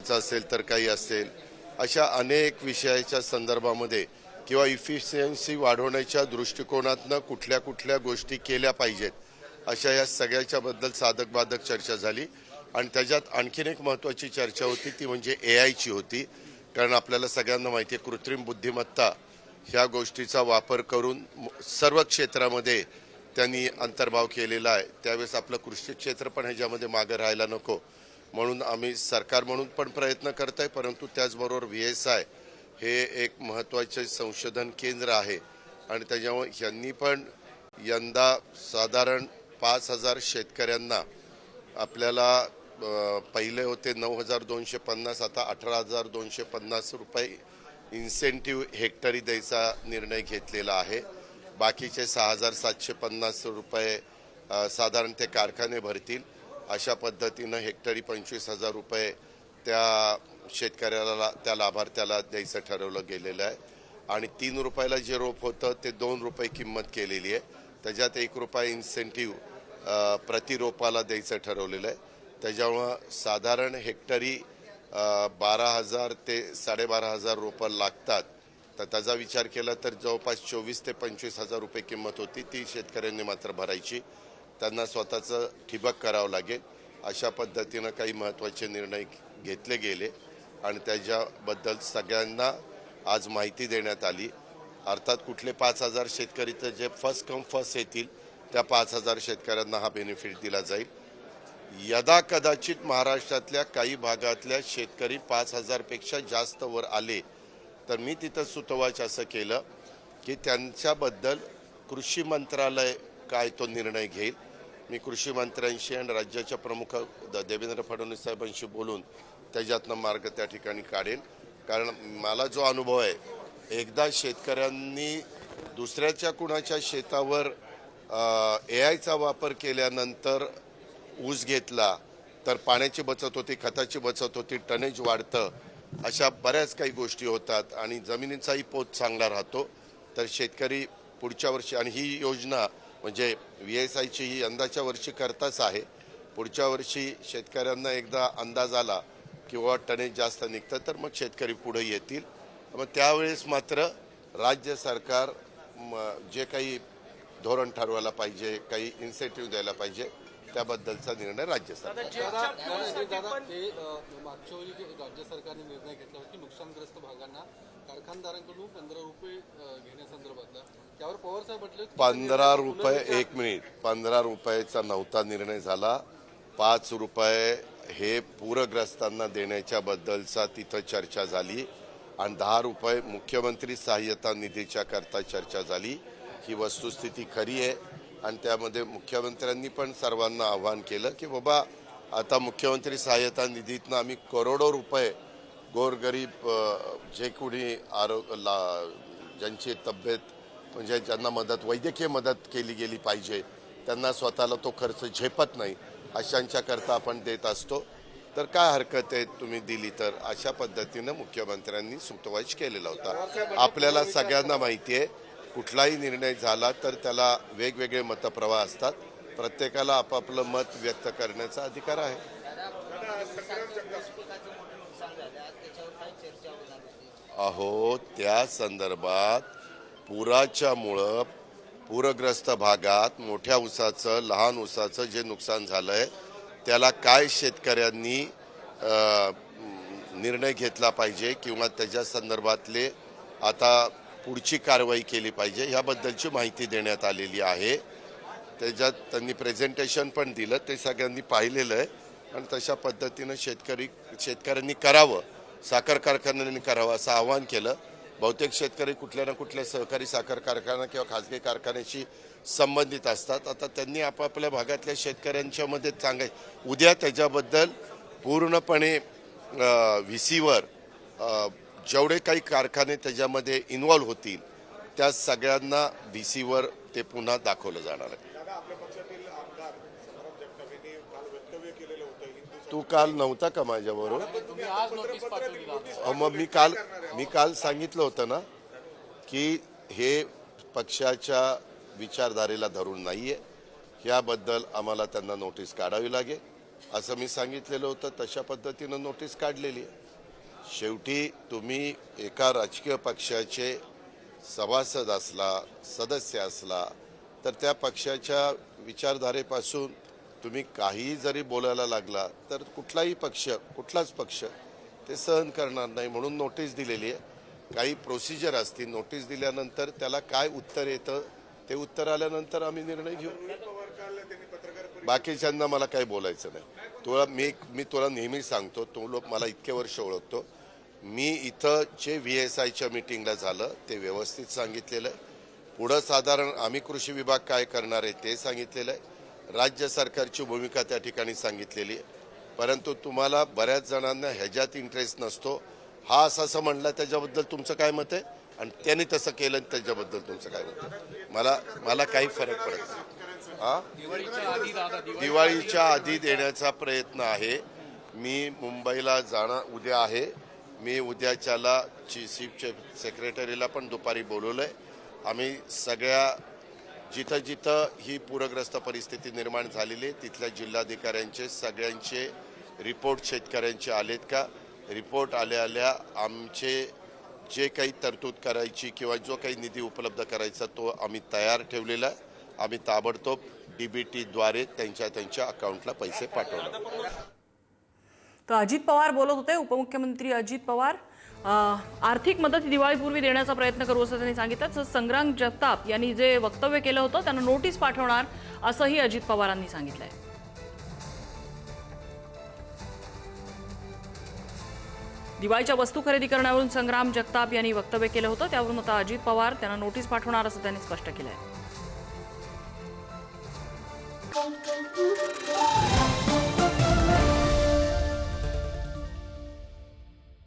वाढवायचा असेल तर काही असेल, अशा अनेक विषयाच्या संदर्भामध्ये किंवा इफिशियन्सी वाढवण्याच्या दृष्टिकोनातनं कुठल्या कुठल्या गोष्टी केल्या पाहिजेत, अशा या सगळ्याच्या बद्दल साधक बाधक चर्चा झाली. आणि त्याच्यात आणखीन एक महत्त्वाची चर्चा होती, ती म्हणजे AIची होती. कारण आपल्याला सगळ्यांना माहिती आहे, कृत्रिम बुद्धिमत्ता ह्या गोष्टीचा वापर करून सर्व क्षेत्रामध्ये त्यांनी अंतर्भाव केलेला आहे. त्यावेळेस आपलं कृषी क्षेत्र पण ह्याच्यामध्ये मागे राहायला नको, म्हणून आम्ही सरकार म्हणून पण प्रयत्न करत आहे. परंतु त्याचबरोबर VSI हे एक महत्त्वाचे संशोधन केंद्र आहे आणि त्याच्यामुळे यांनी पण यंदा साधारण 5,000 शेतकऱ्यांना, आपल्याला पहिले होते 9,250, आता 18,250 रुपये इन्सेंटिव्ह हेक्टरी द्यायचा निर्णय घेतलेला आहे. बाकीचे 6,750 रुपये साधारण ते कारखाने भरतील. अशा पद्धतीनं हेक्टरी 25,000 रुपये त्या शेतकऱ्याला, त्या लाभार्थ्याला द्यायचं ठरवलं गेलेलं आहे. आणि 3 रुपयाला जे रोप होतं ते 2 रुपये किंमत केलेली आहे. त्याच्यात 1 रुपया इन्सेंटिव्ह प्रति रोपाला द्यायचं ठरवलेलं आहे. त्याच्यामुळं साधारण हेक्टरी 12,000 ते 12,500 रोपं लागतात. तर त्याचा विचार केला तर जवळपास 24,000 ते 25,000 रुपये किंमत होती, ती शेतकऱ्यांनी मात्र भरायची. त्यांना स्वतःचं ठिबक करावं लागेल. अशा पद्धतीनं काही महत्त्वाचे निर्णय घेतले गेले आणि त्याच्याबद्दल सगळ्यांना आज माहिती देण्यात आली. अर्थात कुठले 5,000 शेतकरी तर जे फर्स्ट कम फर्स्ट येतील त्या 5,000 शेतकऱ्यांना हा बेनिफिट दिला जाईल. यदा कदाचित महाराष्ट्रातल्या काही भागातल्या शेतकरी 5,000 पेक्षा जास्त वर आले तर मी तिथं सुतोवाच असं केलं की त्यांच्याबद्दल कृषी मंत्रालय काय तो निर्णय घेईल. मी कृषी मंत्र्यांशी आणि राज्याच्या प्रमुख देवेंद्र फडणवीस साहेबांशी बोलून त्याच्यातनं मार्ग त्या ठिकाणी काढेल. कारण मला जो अनुभव आहे, एकदा शेतकऱ्यांनी दुसऱ्याच्या कुणाच्या शेतावर AIचा वापर केल्यानंतर ऊस घेतला तर पाण्याची बचत होती, खताची बचत होती, टनेज वाढतं, अशा बऱ्याच काही गोष्टी होतात आणि जमिनीचाही पोत चांगला राहतो. तर शेतकरी पुढच्या वर्षी, आणि ही योजना म्हणजे VSIची ही यंदाच्या वर्षी करताच आहे. पुढच्या वर्षी शेतकऱ्यांना एकदा अंदाज आला किंवा टनेज जास्त निघतं तर मग शेतकरी पुढे येतील. मग त्यावेळेस मात्र राज्य सरकार जे काही धोरण ठरवायला पाहिजे, काही इन्सेंटिव्ह द्यायला पाहिजे, त्याबद्दलचा निर्णय राज्य सरकार. मागच्या वेळी राज्य सरकारने निर्णय घेतला की नुकसानग्रस्त भागांना कारखानदारांकडून 15 रुपये घेण्यासंदर्भातला, त्यावर पवार साहेब म्हटले 15 रुपये, 1 मिनिट, 15 रुपयाचा नव्हता निर्णय झाला. 5 रुपये हे पूरग्रस्तांना देण्याच्या बद्दलचा तिथं चर्चा झाली आणि 10 रुपये मुख्यमंत्री सहाय्यता निधीच्या करता चर्चा झाली. ही वस्तुस्थिती खरी आहे आणि त्यामध्ये मुख्यमंत्र्यांनी पण सर्वांना आवाहन केलं की बाबा आता मुख्यमंत्री सहाय्यता निधीतनं आम्ही करोडो रुपये गोरगरीब जे कोणी ज्यांची तब्येत म्हणजे ज्यांना मदत, वैद्यकीय मदत केली गेली पाहिजे, त्यांना स्वतःला तो खर्च झेपत नाही, अशांच्या करता आपण देत असतो. तर काय हरकत आहे तुम्ही दिली तर, अशा पद्धतीनं मुख्यमंत्र्यांनी सुतोवाच केलेला होता. आपल्याला सगळ्यांना माहिती आहे, कुठलाही निर्णय झाला तर त्याला वेगवेगळे मतप्रवाह असतात. प्रत्येकाला आपापलं मत व्यक्त करण्याचा अधिकार आहे. अहो, त्या संदर्भात पुराच्यामुळं पूरग्रस्त भागात मोठ्या ऊसाचं, लहान ऊसाचं जे नुकसान झालंय त्याला काय शेतकऱ्यांनी निर्णय घेतला पाहिजे किंवा त्याच्या संदर्भातले आता पुढची कारवाई केली पाहिजे, ह्याबद्दलची माहिती देण्यात आलेली आहे. त्याच्यात त्यांनी प्रेझेंटेशन पण दिलं, ते सगळ्यांनी पाहिलेलं आहे आणि तशा पद्धतीनं शेतकऱ्यांनी करावं, साखर कारखान्यांनी करावं असं आवाहन केलं. बहुतेक शेतकरी कुठल्या ना कुठल्या सहकारी साखर कारखाना किंवा खाजगी कारखान्याशी संबंधित असतात. आता त्यांनी आपापल्या भागातल्या शेतकऱ्यांच्या मध्ये उद्या त्याच्याबद्दल पूर्णपणे VCवर जेवढे काही कारखाने त्याच्यामध्ये इन्व्हॉल्व होतील त्या सगळ्यांना VCवर ते पुन्हा दाखवलं जाणार आहे. तू काल नव्हता का माझ्याबरोबर? मग मी काल सांगितलं होतं ना की हे पक्षाच्या विचारधारेला धरून नाहीये, याबद्दल आम्हाला त्यांना नोटीस काढावी लागेल असं मी सांगितलेलं होतं. तशा पद्धतीनं नोटीस काढलेली आहे. शेवटी तुम्ही एका राजकीय पक्षाचे सभासद असला, सदस्य असला, तर त्या पक्षाच्या विचारधारेपासून तुम्ही काहीही जरी बोलायला लागला तर कुठलाच पक्ष ते सहन करणार नाही. म्हणून नोटीस दिलेली आहे. काही प्रोसिजर असतील. नोटीस दिल्यानंतर त्याला काय उत्तर येतं ते उत्तर आल्यानंतर आम्ही निर्णय घेऊ. बाकीच्यांना मला काही बोलायचं नाही. मी तुला नेहमी सांगतो, तो लोक मला इतके वर्ष ओळखतो. मी इथं जे VSIच्या मीटिंगला झालं ते व्यवस्थित सांगितलेलं आहे. पुढं साधारण आम्ही कृषी विभाग काय करणार आहे ते सांगितलेलं आहे. राज्य सरकारची भूमिका त्या ठिकाणी सांगितलेली आहे. परंतु तुम्हाला बऱ्याच जणांना ह्याच्यात इंटरेस्ट नसतो. हा असं म्हणला त्याच्याबद्दल तुमचं काय मत आहे, आणि त्यांनी तसं केलं त्याच्याबद्दल तुमचं काय मत आहे? मला काही फरक पडत नाही. हा, दिवाळीच्या आधी देण्याचा प्रयत्न आहे. मी मुंबईला जाणं उद्या आहे. मी उद्याच्याला चीफ सेक्रेटरीला पण दुपारी बोलवलंय. आम्ही सगळ्या जिथं ही पूरग्रस्त परिस्थिती निर्माण झालेली आहे तिथल्या जिल्हाधिकाऱ्यांचे सगळ्यांचे रिपोर्ट शेतकऱ्यांचे आलेत का, रिपोर्ट आल्या आमचे जे काही तरतूद करायची किंवा जो काही निधी उपलब्ध करायचा तो आम्ही तयार ठेवलेला आहे. आम्ही ताबडतोब DBTद्वारे त्यांच्या अकाउंटला पैसे पाठवणार. तर अजित पवार बोलत होते. उपमुख्यमंत्री अजित पवार आर्थिक मदत दिवाळीपूर्वी देण्याचा प्रयत्न करू असं त्यांनी सांगितलं. तर संग्राम जगताप यांनी जे वक्तव्य केलं होतं त्यांना नोटीस पाठवणार असंही अजित पवारांनी सांगितलंय. दिवाळीच्या वस्तू खरेदी करण्यावरून संग्राम जगताप यांनी वक्तव्य केलं होतं. त्यावरून आता अजित पवार त्यांना नोटीस पाठवणार असं त्यांनी स्पष्ट केलंय.